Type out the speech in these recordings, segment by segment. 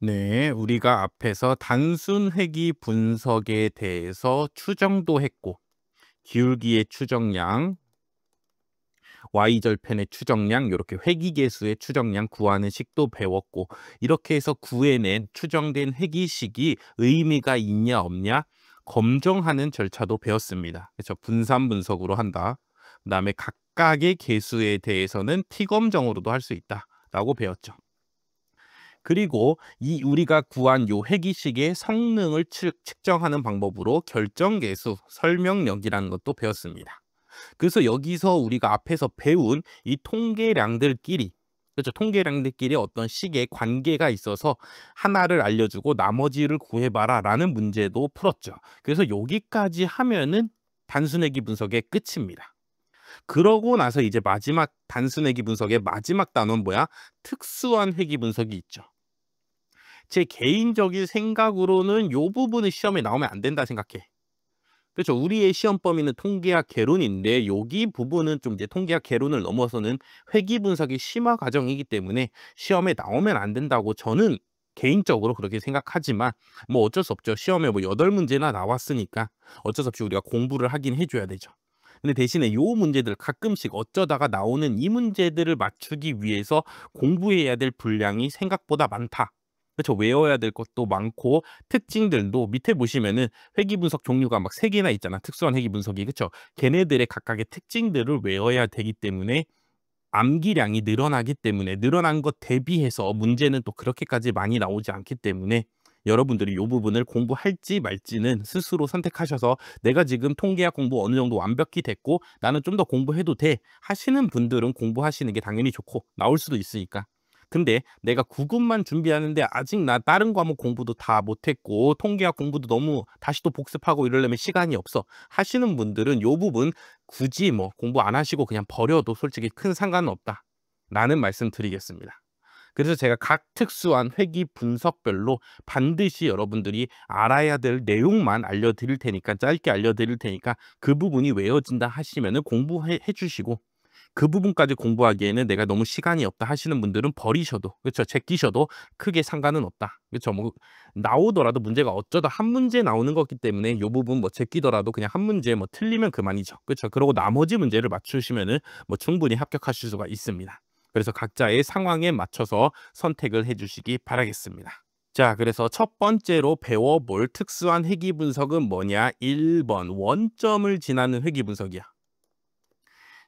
네, 우리가 앞에서 단순 회귀 분석에 대해서 추정도 했고, 기울기의 추정량, y절편의 추정량, 이렇게 회귀계수의 추정량 구하는 식도 배웠고, 이렇게 해서 구해낸 추정된 회귀식이 의미가 있냐 없냐 검정하는 절차도 배웠습니다. 그래서 분산 분석으로 한다. 그다음에 각각의 계수에 대해서는 T검정으로도 할 수 있다라고 배웠죠. 그리고 이 우리가 구한 요 회귀식의 성능을 측정하는 방법으로 결정계수, 설명력이라는 것도 배웠습니다. 그래서 여기서 우리가 앞에서 배운 이 통계량들끼리, 그렇죠, 통계량들끼리 어떤 식의 관계가 있어서 하나를 알려주고 나머지를 구해봐라 라는 문제도 풀었죠. 그래서 여기까지 하면은 단순회귀 분석의 끝입니다. 그러고 나서 이제 마지막 단순회귀 분석의 마지막 단원 뭐야? 특수한 회귀 분석이 있죠. 제 개인적인 생각으로는 요 부분은 시험에 나오면 안 된다 생각해. 그렇죠. 우리의 시험 범위는 통계학 개론인데 여기 부분은 좀 이제 통계학 개론을 넘어서는 회귀 분석의 심화 과정이기 때문에 시험에 나오면 안 된다고 저는 개인적으로 그렇게 생각하지만 뭐 어쩔 수 없죠. 시험에 뭐 8문제나 나왔으니까 어쩔 수 없이 우리가 공부를 하긴 해줘야 되죠. 근데 대신에 요 문제들 가끔씩 어쩌다가 나오는 이 문제들을 맞추기 위해서 공부해야 될 분량이 생각보다 많다. 그렇죠. 외워야 될 것도 많고 특징들도 밑에 보시면은 회귀 분석 종류가 막 3개나 있잖아. 특수한 회귀 분석이. 그렇죠. 걔네들의 각각의 특징들을 외워야 되기 때문에 암기량이 늘어나기 때문에 늘어난 것 대비해서 문제는 또 그렇게까지 많이 나오지 않기 때문에 여러분들이 이 부분을 공부할지 말지는 스스로 선택하셔서 내가 지금 통계학 공부 어느 정도 완벽히 됐고 나는 좀 더 공부해도 돼 하시는 분들은 공부하시는 게 당연히 좋고 나올 수도 있으니까. 근데 내가 9급만 준비하는데 아직 나 다른 과목 공부도 다 못했고 통계학 공부도 너무 다시 또 복습하고 이러려면 시간이 없어 하시는 분들은 이 부분 굳이 뭐 공부 안 하시고 그냥 버려도 솔직히 큰 상관은 없다 라는 말씀 드리겠습니다. 그래서 제가 각 특수한 회귀 분석별로 반드시 여러분들이 알아야 될 내용만 알려드릴 테니까 짧게 알려드릴 테니까 그 부분이 외워진다 하시면은 공부해 주시고 그 부분까지 공부하기에는 내가 너무 시간이 없다 하시는 분들은 버리셔도 그렇죠. 제끼셔도 크게 상관은 없다. 그렇죠. 뭐 나오더라도 문제가 어쩌다 한 문제 나오는 거기 때문에 이 부분 뭐 제끼더라도 그냥 한 문제 뭐 틀리면 그만이죠. 그렇죠. 그리고 나머지 문제를 맞추시면은 뭐 충분히 합격하실 수가 있습니다. 그래서 각자의 상황에 맞춰서 선택을 해 주시기 바라겠습니다. 자, 그래서 첫 번째로 배워볼 특수한 회귀 분석은 뭐냐? 1번 원점을 지나는 회귀 분석이야.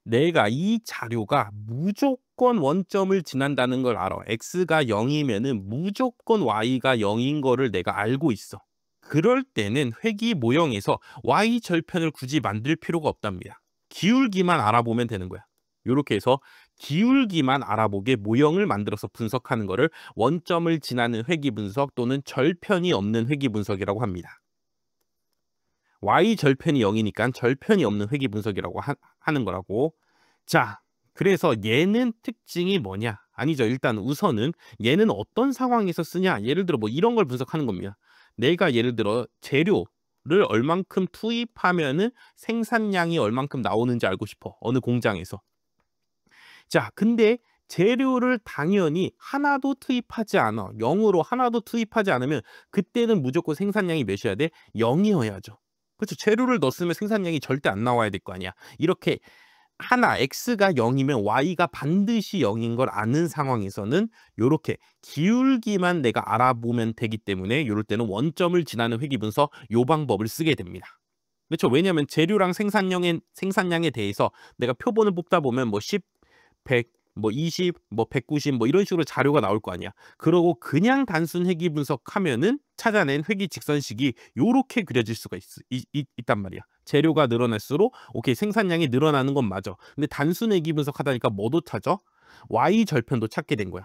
내가 이 자료가 무조건 원점을 지난다는 걸 알아. x가 0이면은 무조건 y가 0인 거를 내가 알고 있어. 그럴 때는 회귀 모형에서 y 절편을 굳이 만들 필요가 없답니다. 기울기만 알아보면 되는 거야. 요렇게 해서 기울기만 알아보게 모형을 만들어서 분석하는 거를 원점을 지나는 회귀 분석 또는 절편이 없는 회귀 분석이라고 합니다. y 절편이 0이니까 절편이 없는 회귀 분석이라고 하는 거라고. 자, 그래서 얘는 특징이 뭐냐? 아니죠. 일단 우선은 얘는 어떤 상황에서 쓰냐? 예를 들어 뭐 이런 걸 분석하는 겁니다. 내가 예를 들어 재료를 얼만큼 투입하면은 생산량이 얼만큼 나오는지 알고 싶어. 어느 공장에서. 자, 근데 재료를 당연히 하나도 투입하지 않아. 0으로 하나도 투입하지 않으면 그때는 무조건 생산량이 몇이어야 돼? 0이어야죠. 그렇죠. 재료를 넣었으면 생산량이 절대 안 나와야 될 거 아니야. 이렇게 하나 x가 0이면 y가 반드시 0인 걸 아는 상황에서는 요렇게 기울기만 내가 알아보면 되기 때문에 요럴 때는 원점을 지나는 회귀 분석 요 방법을 쓰게 됩니다. 그렇죠. 왜냐하면 재료랑 생산량에 대해서 내가 표본을 뽑다 보면 뭐 10, 100, 뭐 20, 뭐 190, 뭐 이런 식으로 자료가 나올 거 아니야. 그러고 그냥 단순 회귀 분석하면은 찾아낸 회귀 직선식이 요렇게 그려질 수가 있단 말이야. 재료가 늘어날수록 오케이 생산량이 늘어나는 건 맞아. 근데 단순 회귀 분석하다니까 뭐도 찾아? y 절편도 찾게 된 거야.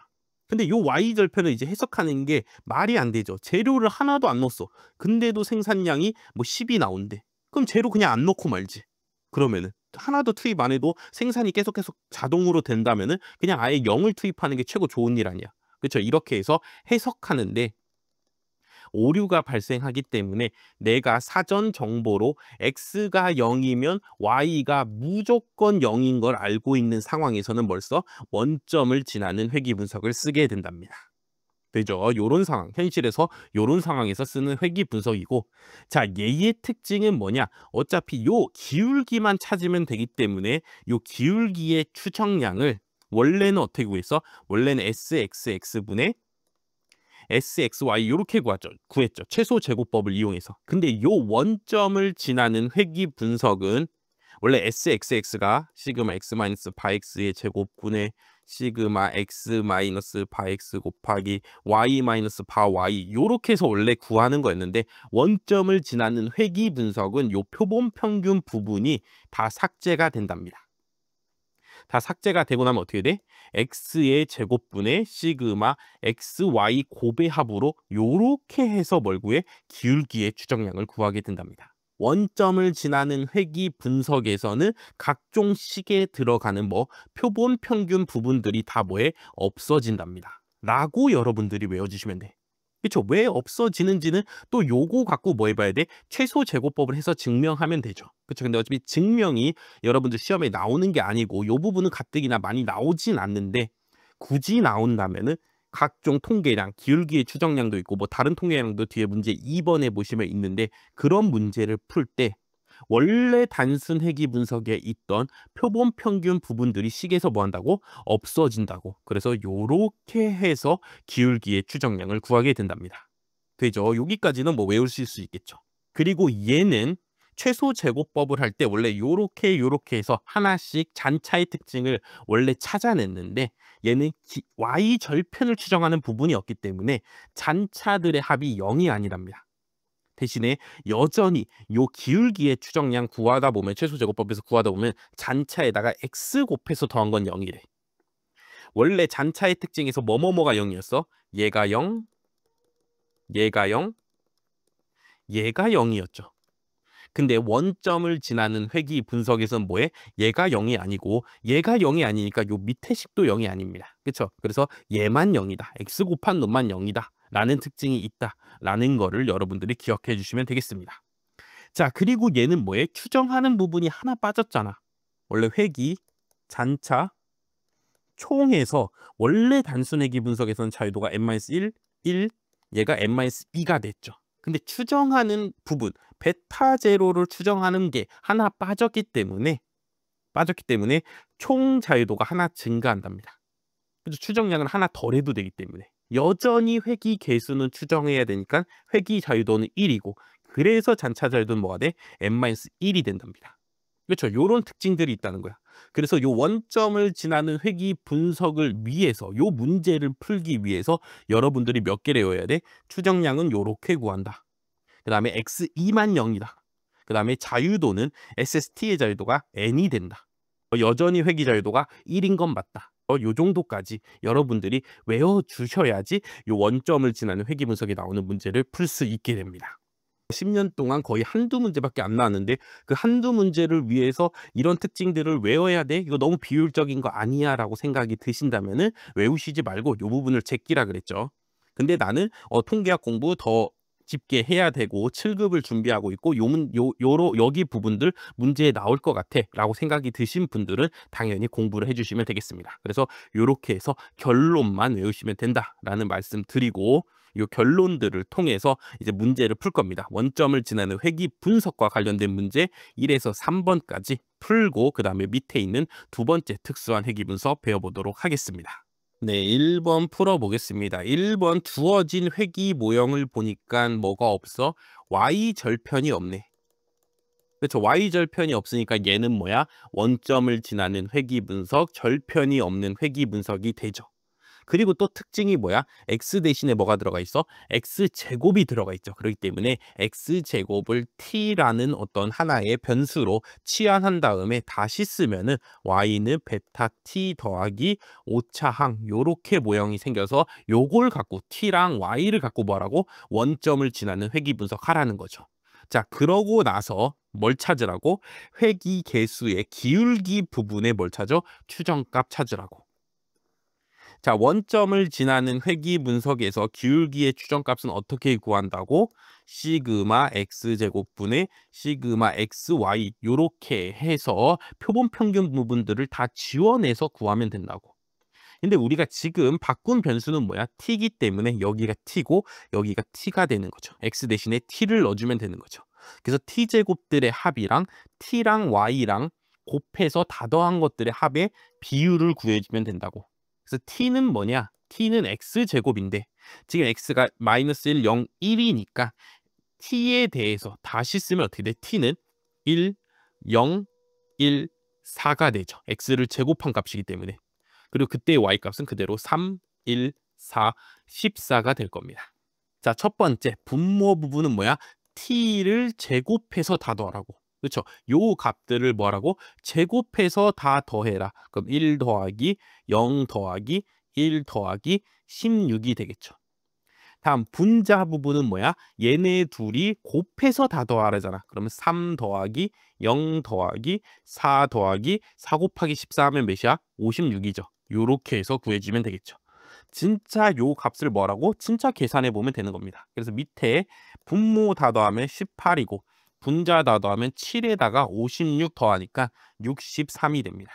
근데 요 y 절편을 이제 해석하는 게 말이 안 되죠. 재료를 하나도 안 넣었어. 근데도 생산량이 뭐 10이 나온대. 그럼 재료 그냥 안 넣고 말지. 그러면은 하나도 투입 안 해도 생산이 계속 자동으로 된다면은 그냥 아예 0을 투입하는 게 최고 좋은 일 아니야. 그렇죠? 이렇게 해서 해석하는데 오류가 발생하기 때문에 내가 사전 정보로 x가 0이면 y가 무조건 0인 걸 알고 있는 상황에서는 벌써 원점을 지나는 회귀 분석을 쓰게 된답니다. 되죠. 요런 상황, 현실에서 요런 상황에서 쓰는 회귀 분석이고, 자, 얘의 특징은 뭐냐? 어차피 요 기울기만 찾으면 되기 때문에 요 기울기의 추정량을 원래는 어떻게 구했어? 원래는 SXX분의 SXY 요렇게 구했죠. 최소 제곱법을 이용해서. 근데 요 원점을 지나는 회귀 분석은 원래 SXX가 시그마 X 마이너스 바 X의 제곱분의 시그마 X 마이너스 바 X 곱하기 Y 마이너스 바 Y 요렇게 해서 원래 구하는 거였는데, 원점을 지나는 회귀 분석은 요 표본 평균 부분이 다 삭제가 된답니다. 다 삭제가 되고 나면 어떻게 돼? x의 제곱분의 시그마 xy 고배합으로 요렇게 해서 뭘 구해? 기울기의 추정량을 구하게 된답니다. 원점을 지나는 회귀 분석에서는 각종 식에 들어가는 표본 평균 부분들이 다 뭐에 없어진답니다. 라고 여러분들이 외워주시면 돼. 그렇죠? 왜 없어지는지는 또 요거 갖고 뭐 해봐야 돼? 최소 제곱법을 해서 증명하면 되죠. 그렇죠? 근데 어차피 증명이 여러분들 시험에 나오는 게 아니고 요 부분은 가뜩이나 많이 나오진 않는데, 굳이 나온다면은 각종 통계량, 기울기의 추정량도 있고 다른 통계량도 뒤에 문제 2번에 보시면 있는데, 그런 문제를 풀 때 원래 단순 회귀 분석에 있던 표본 평균 부분들이 식에서 뭐 한다고? 없어진다고. 그래서 요렇게 해서 기울기의 추정량을 구하게 된답니다. 되죠? 여기까지는 외우실 수 있겠죠. 그리고 얘는 최소 제곱법을 할 때 원래 요렇게 해서 하나씩 잔차의 특징을 원래 찾아냈는데, 얘는 y 절편을 추정하는 부분이 없기 때문에 잔차들의 합이 0이 아니랍니다. 대신에 여전히 요 기울기의 추정량 구하다 보면, 최소 제곱법에서 구하다 보면 잔차에다가 x 곱해서 더한 건 0이래. 원래 잔차의 특징에서 뭐가 0이었어? 얘가 0, 얘가 0, 얘가 0이었죠. 근데 원점을 지나는 회귀 분석에서는 뭐해? 얘가 0이 아니고, 얘가 0이 아니니까 요 밑에 식도 0이 아닙니다. 그렇죠? 그래서 얘만 0이다. x 곱한 놈만 0이다. 라는 특징이 있다. 라는 거를 여러분들이 기억해 주시면 되겠습니다. 자, 그리고 얘는 뭐해? 추정하는 부분이 하나 빠졌잖아. 원래 회귀, 잔차, 총에서 원래 단순 회귀 분석에서는 자유도가 n-1, 1, 얘가 n-2가 됐죠. 근데 추정하는 부분, 베타 제로를 추정하는 게 하나 빠졌기 때문에 총 자유도가 하나 증가한답니다. 그래서 추정량은 하나 덜해도 되기 때문에 여전히 회귀 개수는 추정해야 되니까 회귀 자유도는 1이고, 그래서 잔차 자유도는 뭐가 돼? n-1이 된답니다. 그렇죠? 요런 특징들이 있다는 거야. 그래서 요 원점을 지나는 회귀 분석을 위해서, 요 문제를 풀기 위해서 여러분들이 몇 개를 외워야 돼? 추정량은 요렇게 구한다. 그 다음에 x2만 0이다. 그 다음에 자유도는 SST의 자유도가 n이 된다. 여전히 회귀 자유도가 1인 건 맞다. 요 정도까지 여러분들이 외워주셔야지 요 원점을 지나는 회귀 분석에 나오는 문제를 풀 수 있게 됩니다. 10년 동안 거의 한두 문제밖에 안 나왔는데, 그 한두 문제를 위해서 이런 특징들을 외워야 돼? 이거 너무 비효율적인 거 아니야? 라고 생각이 드신다면은 외우시지 말고 요 부분을 제끼라 그랬죠. 근데 나는 통계학 공부 더 깊게 해야 되고 7급을 준비하고 있고 여기 부분들 문제에 나올 것 같아 라고 생각이 드신 분들은 당연히 공부를 해주시면 되겠습니다. 그래서 이렇게 해서 결론만 외우시면 된다라는 말씀 드리고, 이 결론들을 통해서 이제 문제를 풀 겁니다. 원점을 지나는 회귀 분석과 관련된 문제 1에서 3번까지 풀고, 그 다음에 밑에 있는 두 번째 특수한 회귀 분석 배워보도록 하겠습니다. 네, 1번 풀어보겠습니다. 1번 주어진 회귀 모형을 보니까 뭐가 없어? y절편이 없네. 그렇죠. y절편이 없으니까 얘는 뭐야? 원점을 지나는 회귀 분석, 절편이 없는 회귀 분석이 되죠. 그리고 또 특징이 뭐야? x 대신에 뭐가 들어가 있어? x제곱이 들어가 있죠. 그렇기 때문에 x제곱을 t라는 어떤 하나의 변수로 치환한 다음에 다시 쓰면은 y는 베타 t 더하기 오차항 요렇게 모형이 생겨서 요걸 갖고 t랑 y를 갖고 뭐라고? 원점을 지나는 회귀 분석하라는 거죠. 자, 그러고 나서 뭘 찾으라고? 회귀 개수의 기울기 부분에 뭘 찾아? 추정값 찾으라고. 자, 원점을 지나는 회귀 분석에서 기울기의 추정값은 어떻게 구한다고? 시그마 x제곱분의 시그마 xy 요렇게 해서 표본 평균 부분들을 다 지원해서 구하면 된다고. 근데 우리가 지금 바꾼 변수는 뭐야? t이기 때문에 여기가 t고 여기가 t가 되는 거죠. x 대신에 t를 넣어주면 되는 거죠. 그래서 t제곱들의 합이랑 t랑 y랑 곱해서 다 더한 것들의 합의 비율을 구해주면 된다고. 그래서 t는 뭐냐? t는 x제곱인데 지금 x가 마이너스 1, 0, 1이니까 t에 대해서 다시 쓰면 어떻게 돼? t는 1, 0, 1, 4가 되죠. x를 제곱한 값이기 때문에. 그리고 그때의 y값은 그대로 3, 1, 4, 14가 될 겁니다. 자, 첫 번째 분모 부분은 뭐야? t를 제곱해서 다 더하라고. 그렇죠? 요 값들을 뭐라고? 제곱해서 다 더해라. 그럼 1 더하기 0 더하기 1 더하기 16이 되겠죠. 다음 분자 부분은 뭐야? 얘네 둘이 곱해서 다 더하라잖아. 그러면 3 더하기 0 더하기 4 더하기 4 곱하기 14 하면 몇이야? 56이죠. 요렇게 해서 구해주면 되겠죠. 진짜 요 값을 뭐라고? 진짜 계산해 보면 되는 겁니다. 그래서 밑에 분모 다 더하면 18이고 분자 다 더하면 7에다가 56 더하니까 63이 됩니다.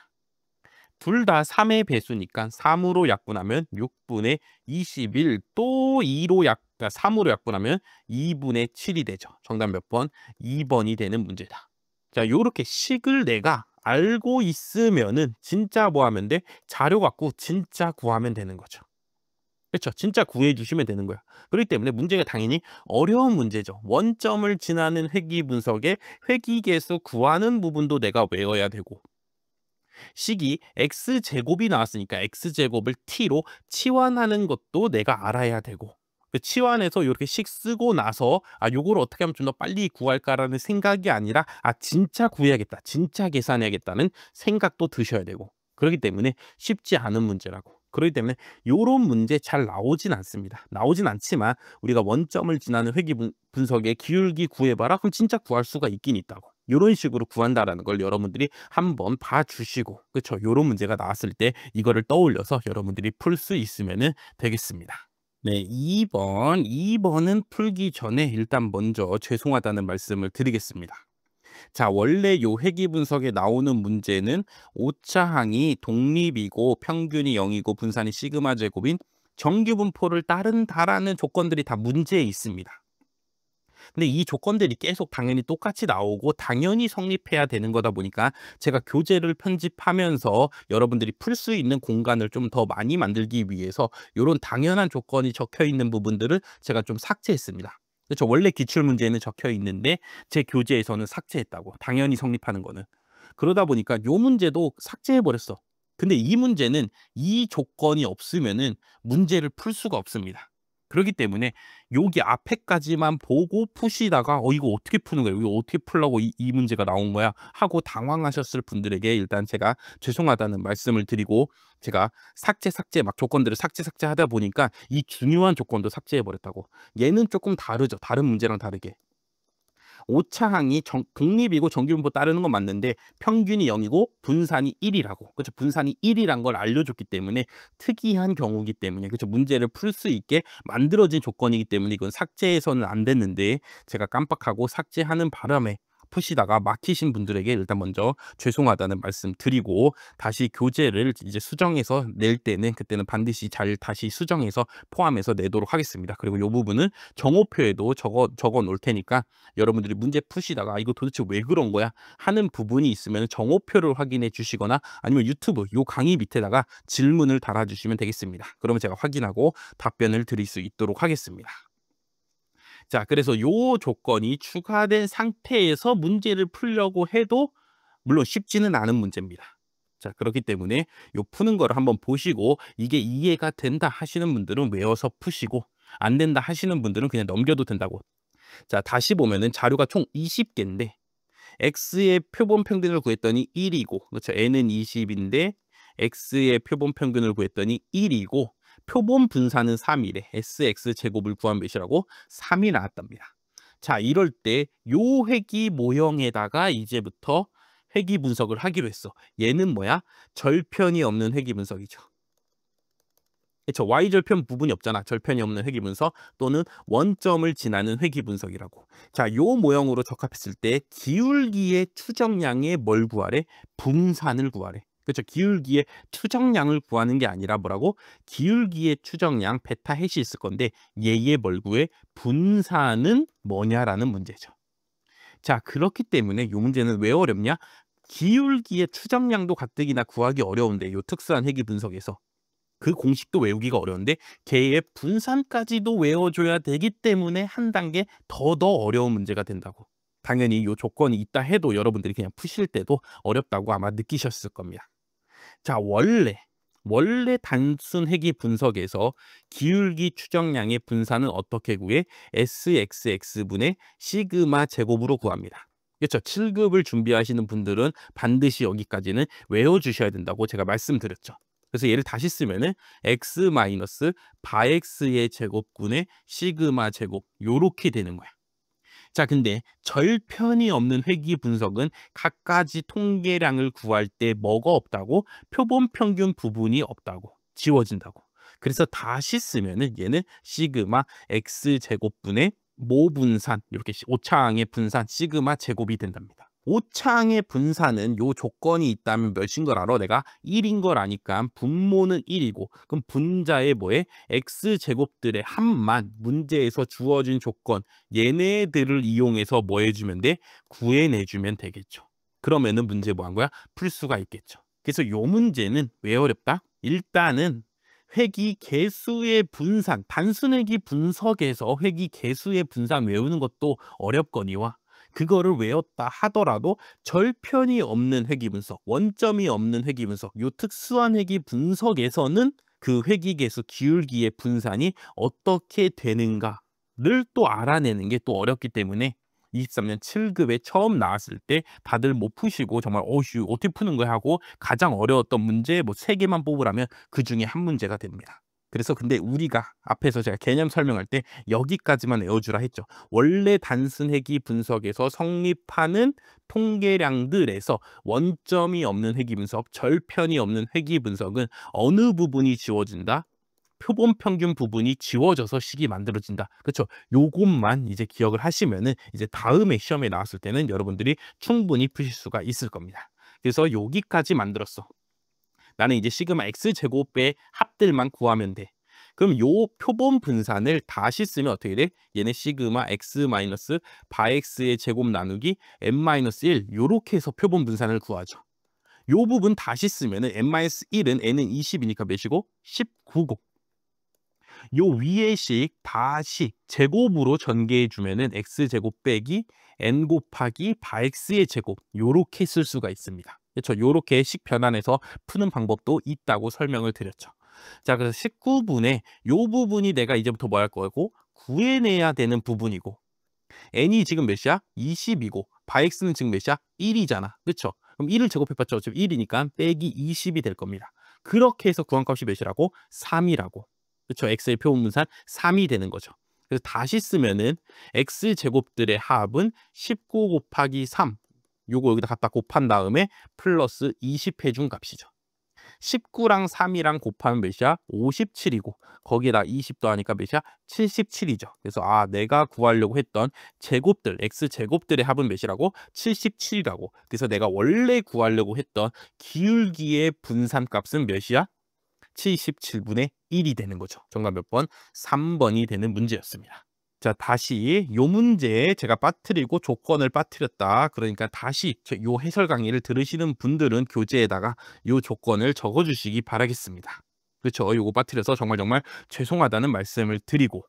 둘 다 3의 배수니까 3으로 약분하면 6분의 21, 또 3으로 약분하면 2분의 7이 되죠. 정답 몇 번? 2번이 되는 문제다. 자, 요렇게 식을 내가 알고 있으면은 진짜 뭐 하면 돼? 자료 갖고 진짜 구하면 되는 거죠. 그렇죠. 진짜 구해 주시면 되는 거야. 그렇기 때문에 문제가 당연히 어려운 문제죠. 원점을 지나는 회귀 분석의 회귀계수 구하는 부분도 내가 외워야 되고 식이 x제곱이 나왔으니까 x제곱을 t로 치환하는 것도 내가 알아야 되고 그 치환해서 이렇게 식 쓰고 나서 요걸 어떻게 하면 좀 더 빨리 구할까라는 생각이 아니라 진짜 구해야겠다. 진짜 계산해야겠다는 생각도 드셔야 되고 그렇기 때문에 쉽지 않은 문제라고. 그렇기 때문에 요런 문제 잘 나오진 않습니다. 나오진 않지만 우리가 원점을 지나는 회귀 분석의 기울기 구해봐라. 그럼 진짜 구할 수가 있긴 있다고. 요런 식으로 구한다라는 걸 여러분들이 한번 봐주시고 그렇죠. 요런 문제가 나왔을 때 이거를 떠올려서 여러분들이 풀 수 있으면 되겠습니다. 네, 2번은 풀기 전에 일단 먼저 죄송하다는 말씀을 드리겠습니다. 자, 원래 요 회귀 분석에 나오는 문제는 오차항이 독립이고 평균이 0이고 분산이 시그마 제곱인 정규분포를 따른다라는 조건들이 다 문제에 있습니다. 근데 이 조건들이 계속 당연히 똑같이 나오고 당연히 성립해야 되는 거다 보니까 제가 교재를 편집하면서 여러분들이 풀 수 있는 공간을 좀 더 많이 만들기 위해서 이런 당연한 조건이 적혀 있는 부분들을 제가 좀 삭제했습니다. 그렇죠. 원래 기출문제는 적혀 있는데 제 교재에서는 삭제했다고. 당연히 성립하는 거는. 그러다 보니까 요 문제도 삭제해버렸어. 근데 이 문제는 이 조건이 없으면은 문제를 풀 수가 없습니다. 그렇기 때문에 여기 앞에까지만 보고 푸시다가 이거 어떻게 푸는 거야? 이거 어떻게 풀려고 이 문제가 나온 거야? 하고 당황하셨을 분들에게 일단 제가 죄송하다는 말씀을 드리고 제가 삭제 막 조건들을 삭제 하다 보니까 이 중요한 조건도 삭제해 버렸다고. 얘는 조금 다르죠. 다른 문제랑 다르게. 오차항이 독립이고 정규분포 따르는 건 맞는데 평균이 0이고 분산이 1이라고. 그렇죠. 분산이 1이란 걸 알려줬기 때문에 특이한 경우이기 때문에 그렇죠. 문제를 풀 수 있게 만들어진 조건이기 때문에 이건 삭제해서는 안 됐는데 제가 깜빡하고 삭제하는 바람에 푸시다가 막히신 분들에게 일단 먼저 죄송하다는 말씀 드리고 다시 교재를 이제 수정해서 낼 때는 그때는 반드시 잘 다시 수정해서 포함해서 내도록 하겠습니다. 그리고 이 부분은 정오표에도 적어 놓을 테니까 여러분들이 문제 푸시다가 이거 도대체 왜 그런 거야 하는 부분이 있으면 정오표를 확인해 주시거나 아니면 유튜브 요 강의 밑에다가 질문을 달아주시면 되겠습니다. 그러면 제가 확인하고 답변을 드릴 수 있도록 하겠습니다. 자, 그래서 요 조건이 추가된 상태에서 문제를 풀려고 해도 물론 쉽지는 않은 문제입니다. 자, 그렇기 때문에 요 푸는 거를 한번 보시고 이게 이해가 된다 하시는 분들은 외워서 푸시고 안 된다 하시는 분들은 그냥 넘겨도 된다고. 자, 다시 보면은 자료가 총 20개인데 x의 표본 평균을 구했더니 1이고 그렇죠. n은 20인데 x의 표본 평균을 구했더니 1이고 표본 분산은 3이래. sx 제곱을 구한 몇이라고? 3이 나왔답니다. 자, 이럴 때 요 회귀 모형에다가 이제부터 회귀 분석을 하기로 했어. 얘는 뭐야? 절편이 없는 회귀 분석이죠. 그렇죠. y절편 부분이 없잖아. 절편이 없는 회귀 분석 또는 원점을 지나는 회귀 분석이라고. 자, 요 모형으로 적합했을 때 기울기의 추정량의 뭘 구하래? 분산을 구하래. 그렇죠. 기울기의 추정량을 구하는 게 아니라 뭐라고? 기울기의 추정량 베타 햇이 있을 건데 얘의 뭘 구해? 분산은 뭐냐라는 문제죠. 자, 그렇기 때문에 이 문제는 왜 어렵냐? 기울기의 추정량도 가뜩이나 구하기 어려운데 요 특수한 회귀 분석에서 그 공식도 외우기가 어려운데 걔의 분산까지도 외워줘야 되기 때문에 한 단계 더 어려운 문제가 된다고. 당연히 요 조건이 있다 해도 여러분들이 그냥 푸실 때도 어렵다고 아마 느끼셨을 겁니다. 자, 원래 단순 회귀 분석에서 기울기 추정량의 분산은 어떻게 구해? SXX분의 시그마 제곱으로 구합니다. 그렇죠. 7급을 준비하시는 분들은 반드시 여기까지는 외워주셔야 된다고 제가 말씀드렸죠. 그래서 얘를 다시 쓰면은 x 마이너스 바x의 제곱분의 시그마 제곱 요렇게 되는 거야. 자, 근데 절편이 없는 회귀 분석은 갖가지 통계량을 구할 때 뭐가 없다고? 표본 평균 부분이 없다고. 지워진다고. 그래서 다시 쓰면은 얘는 시그마 x 제곱분의 모분산 이렇게 오차항의 분산 시그마 제곱이 된답니다. 오차항의 분산은 요 조건이 있다면 몇인 걸 알아? 내가 1인 걸 아니까 분모는 1이고 그럼 분자의 뭐에? x제곱들의 합만 문제에서 주어진 조건 얘네들을 이용해서 뭐 해주면 돼? 구해내주면 되겠죠. 그러면은 문제 뭐 한 거야? 풀 수가 있겠죠. 그래서 요 문제는 왜 어렵다? 일단은 회귀 개수의 분산, 단순 회귀 분석에서 회귀 개수의 분산 외우는 것도 어렵거니와 그거를 외웠다 하더라도 절편이 없는 회귀 분석, 원점이 없는 회귀 분석, 요 특수한 회귀 분석에서는 그 회귀 개수 기울기의 분산이 어떻게 되는가를 또 알아내는 게 또 어렵기 때문에 23년 7급에 처음 나왔을 때 다들 못 푸시고 정말 어휴 어떻게 푸는 거야 하고 가장 어려웠던 문제 뭐 3개만 뽑으라면 그 중에 한 문제가 됩니다. 그래서 근데 우리가 앞에서 제가 개념 설명할 때 여기까지만 외워주라 했죠. 원래 단순 회귀 분석에서 성립하는 통계량들에서 원점이 없는 회귀 분석, 절편이 없는 회귀 분석은 어느 부분이 지워진다? 표본 평균 부분이 지워져서 식이 만들어진다. 그렇죠? 요것만 이제 기억을 하시면은 이제 다음에 시험에 나왔을 때는 여러분들이 충분히 푸실 수가 있을 겁니다. 그래서 여기까지 만들었어. 나는 이제 시그마 x 제곱의 합들만 구하면 돼. 그럼 요 표본 분산을 다시 쓰면 어떻게 돼? 얘네 시그마 x 마이너스 바 x의 제곱 나누기 n-1 요렇게 해서 표본 분산을 구하죠. 요 부분 다시 쓰면은 n-1은 n은 20이니까 몇이고? 19고. 요 위의 식 다시 제곱으로 전개해 주면은 x제곱 빼기 n 곱하기 바 x의 제곱 요렇게 쓸 수가 있습니다. 그렇죠? 요렇게 식 변환해서 푸는 방법도 있다고 설명을 드렸죠. 자, 그래서 19분의 요 부분이 내가 이제부터 뭐 할 거고 구해내야 되는 부분이고 n이 지금 몇이야? 20이고 바 x는 지금 몇이야? 1이잖아. 그렇죠? 그럼 1을 제곱해봤자 어차피 1이니까 빼기 20이 될 겁니다. 그렇게 해서 구한값이 몇이라고? 3이라고. 그렇죠? x의 표본 분산 3이 되는 거죠. 그래서 다시 쓰면은 x 제곱들의 합은 19 곱하기 3 요거 여기다 갖다 곱한 다음에 플러스 20 해준 값이죠. 19랑 3이랑 곱하면 몇이야? 57이고 거기에다 20 더하니까 몇이야? 77이죠. 그래서 내가 구하려고 했던 제곱들, x제곱들의 합은 몇이라고? 77이라고. 그래서 내가 원래 구하려고 했던 기울기의 분산값은 몇이야? 77분의 1이 되는 거죠. 정답 몇 번? 3번이 되는 문제였습니다. 자, 다시 요 문제에 제가 빠뜨리고 조건을 빠뜨렸다. 그러니까 다시 요 해설 강의를 들으시는 분들은 교재에다가 요 조건을 적어주시기 바라겠습니다. 그렇죠? 요거 빠뜨려서 정말 죄송하다는 말씀을 드리고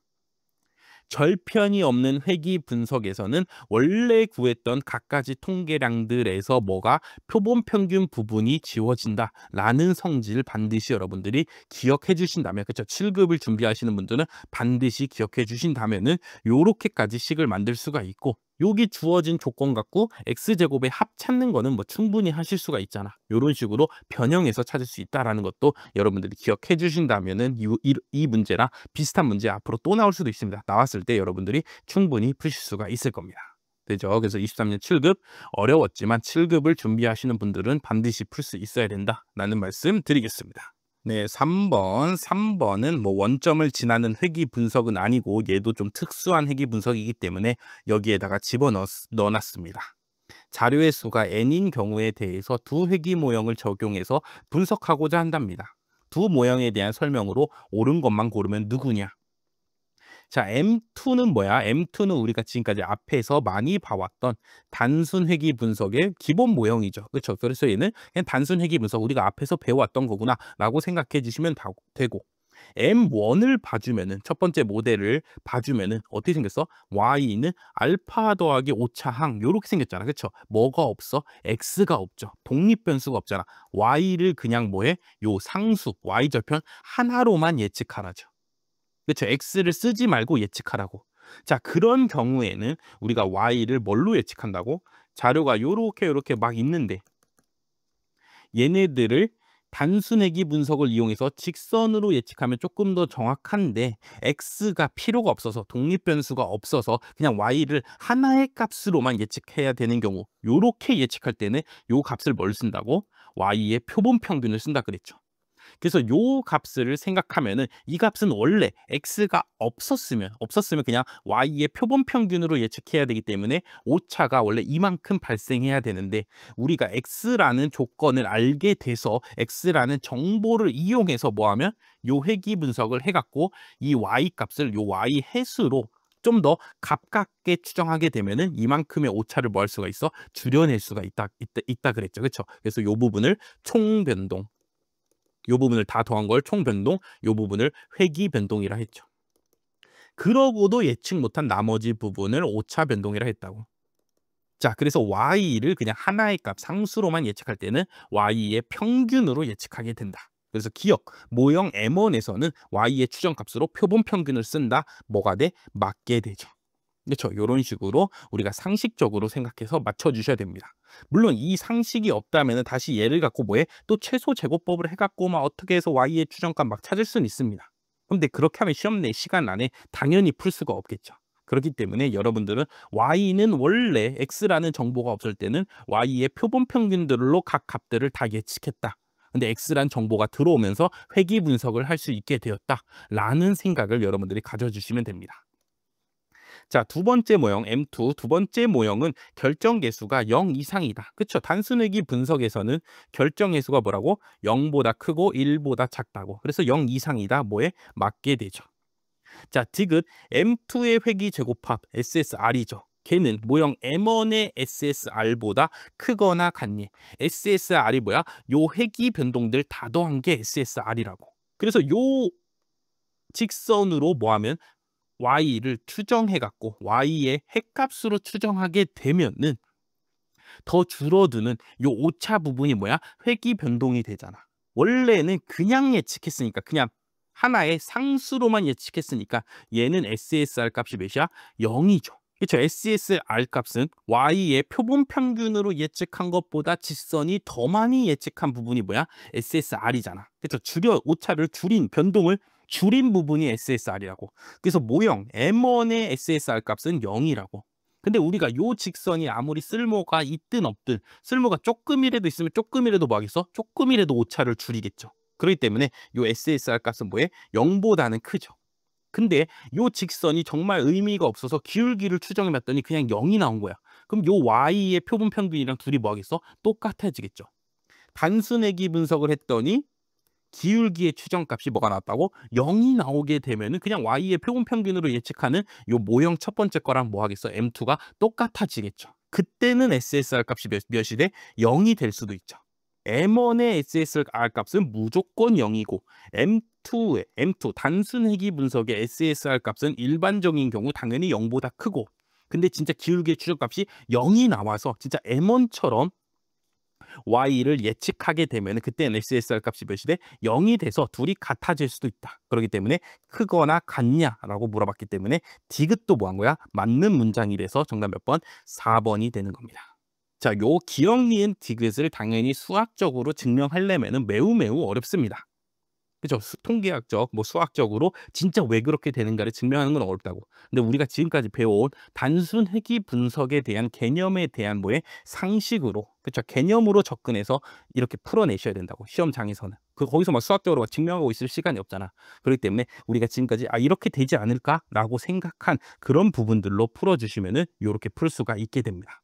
절편이 없는 회귀 분석에서는 원래 구했던 갖가지 통계량들에서 뭐가 표본 평균 부분이 지워진다라는 성질을 반드시 여러분들이 기억해 주신다면 그렇죠? 7급을 준비하시는 분들은 반드시 기억해 주신다면은 요렇게까지 식을 만들 수가 있고 여기 주어진 조건 갖고 x제곱의 합 찾는 거는 뭐 충분히 하실 수가 있잖아. 이런 식으로 변형해서 찾을 수 있다라는 것도 여러분들이 기억해 주신다면은 이 문제랑 비슷한 문제 앞으로 또 나올 수도 있습니다. 나왔을 때 여러분들이 충분히 푸실 수가 있을 겁니다. 되죠? 그래서 23년 7급 어려웠지만 7급을 준비하시는 분들은 반드시 풀 수 있어야 된다라는 말씀 드리겠습니다. 네, 3번은 뭐 원점을 지나는 회귀 분석은 아니고 얘도 좀 특수한 회귀 분석이기 때문에 여기에다가 넣어놨습니다. 자료의 수가 n인 경우에 대해서 두 회귀 모형을 적용해서 분석하고자 한답니다. 두 모형에 대한 설명으로 옳은 것만 고르면 누구냐? 자, M2는 뭐야? M2는 우리가 지금까지 앞에서 많이 봐왔던 단순 회귀 분석의 기본 모형이죠. 그렇죠? 그래서 얘는 그냥 단순 회귀 분석 우리가 앞에서 배워왔던 거구나라고 생각해 주시면 되고, M1을 봐주면은 첫 번째 모델을 봐주면은 어떻게 생겼어? Y는 알파 더하기 오차항 요렇게 생겼잖아. 그렇죠? 뭐가 없어? X가 없죠. 독립변수가 없잖아. Y를 그냥 뭐해? 요 상수 Y 절편 하나로만 예측하라죠. 그렇죠. X를 쓰지 말고 예측하라고. 자, 그런 경우에는 우리가 Y를 뭘로 예측한다고? 자료가 요렇게 막 있는데 얘네들을 단순회귀 분석을 이용해서 직선으로 예측하면 조금 더 정확한데 X가 필요가 없어서 독립변수가 없어서 그냥 Y를 하나의 값으로만 예측해야 되는 경우 요렇게 예측할 때는 요 값을 뭘 쓴다고? Y의 표본 평균을 쓴다 그랬죠. 그래서 요 값을 생각하면은 이 값은 원래 x가 없었으면 그냥 y의 표본 평균으로 예측해야 되기 때문에 오차가 원래 이만큼 발생해야 되는데 우리가 x라는 조건을 알게 돼서 x라는 정보를 이용해서 뭐하면 요 회귀 분석을 해갖고 이 y 값을 요 y 해수로 좀 더 가깝게 추정하게 되면은 이만큼의 오차를 뭐 할 수가 있어? 줄여낼 수가 있다 그랬죠. 그렇죠? 그래서 요 부분을 총변동 요 부분을 다 더한 걸 총변동, 요 부분을 회귀 변동이라 했죠. 그러고도 예측 못한 나머지 부분을 오차 변동이라 했다고. 자, 그래서 y를 그냥 하나의 값 상수로만 예측할 때는 y의 평균으로 예측하게 된다. 그래서 기억, 모형 M1에서는 y의 추정값으로 표본 평균을 쓴다. 뭐가 돼? 맞게 되죠. 그렇죠. 이런 식으로 우리가 상식적으로 생각해서 맞춰주셔야 됩니다. 물론 이 상식이 없다면 다시 얘를 갖고 뭐해? 또 최소 제곱법을 해갖고 막 어떻게 해서 y의 추정값 막 찾을 수는 있습니다. 근데 그렇게 하면 시험 내 시간 안에 당연히 풀 수가 없겠죠. 그렇기 때문에 여러분들은 y는 원래 x라는 정보가 없을 때는 y의 표본 평균들로 각 값들을 다 예측했다. 근데 x란 정보가 들어오면서 회귀 분석을 할 수 있게 되었다라는 생각을 여러분들이 가져주시면 됩니다. 자, 두 번째 모형 M2 두 번째 모형은 결정계수가 0 이상이다. 그렇죠? 단순회귀 분석에서는 결정계수가 뭐라고? 0보다 크고 1보다 작다고. 그래서 0 이상이다. 뭐에 맞게 되죠. 자, 디귿 M2의 회귀 제곱합 SSR이죠. 걔는 모형 M1의 SSR보다 크거나 같니? SSR이 뭐야? 요 회귀 변동들 다 더한 게 SSR이라고. 그래서 요 직선으로 뭐하면 y를 추정해갖고 y의 핵값으로 추정하게 되면은 더 줄어드는 요 오차 부분이 뭐야? 회귀 변동이 되잖아. 원래는 그냥 예측했으니까 그냥 하나의 상수로만 예측했으니까 얘는 SSR 값이 몇이야? 0이죠. 그렇죠. SSR 값은 y의 표본 평균으로 예측한 것보다 직선이 더 많이 예측한 부분이 뭐야? SSR이잖아. 그렇죠. 오차를 줄인 변동을 줄인 부분이 SSR이라고. 그래서 모형 M1의 SSR 값은 0이라고. 근데 우리가 요 직선이 아무리 쓸모가 있든 없든 쓸모가 조금이라도 있으면 조금이라도 뭐 하겠어? 조금이라도 오차를 줄이겠죠. 그렇기 때문에 요 SSR 값은 뭐해? 0보다는 크죠. 근데 요 직선이 정말 의미가 없어서 기울기를 추정해 봤더니 그냥 0이 나온 거야. 그럼 요 y의 표본 평균이랑 둘이 뭐 하겠어? 똑같아지겠죠. 단순회귀 분석을 했더니 기울기의 추정값이 뭐가 나왔다고? 0이 나오게 되면은 그냥 y의 표본 평균으로 예측하는 요 모형 첫 번째 거랑 뭐 하겠어? M2가 똑같아지겠죠. 그때는 SSR 값이 몇이 돼? 0이 될 수도 있죠. M1의 SSR 값은 무조건 0이고 M2 단순 회귀 분석의 SSR 값은 일반적인 경우 당연히 0보다 크고 근데 진짜 기울기의 추정값이 0이 나와서 진짜 M1처럼 y를 예측하게 되면 그때는 SSR 값이 몇이 돼? 0이 돼서 둘이 같아질 수도 있다. 그렇기 때문에 크거나 같냐라고 물어봤기 때문에 디귿도 뭐 한 거야? 맞는 문장이 돼서 정답 몇 번? 4번이 되는 겁니다. 자, 요 기억, 니은, 디귿을 당연히 수학적으로 증명하려면 매우 어렵습니다. 그죠? 통계학적, 뭐 수학적으로 진짜 왜 그렇게 되는가를 증명하는 건 어렵다고. 근데 우리가 지금까지 배워온 단순 회귀 분석에 대한 개념에 대한 뭐의 상식으로, 그렇죠? 개념으로 접근해서 이렇게 풀어내셔야 된다고. 시험장에서는. 거기서 막 수학적으로 막 증명하고 있을 시간이 없잖아. 그렇기 때문에 우리가 지금까지 이렇게 되지 않을까라고 생각한 그런 부분들로 풀어주시면은 이렇게 풀 수가 있게 됩니다.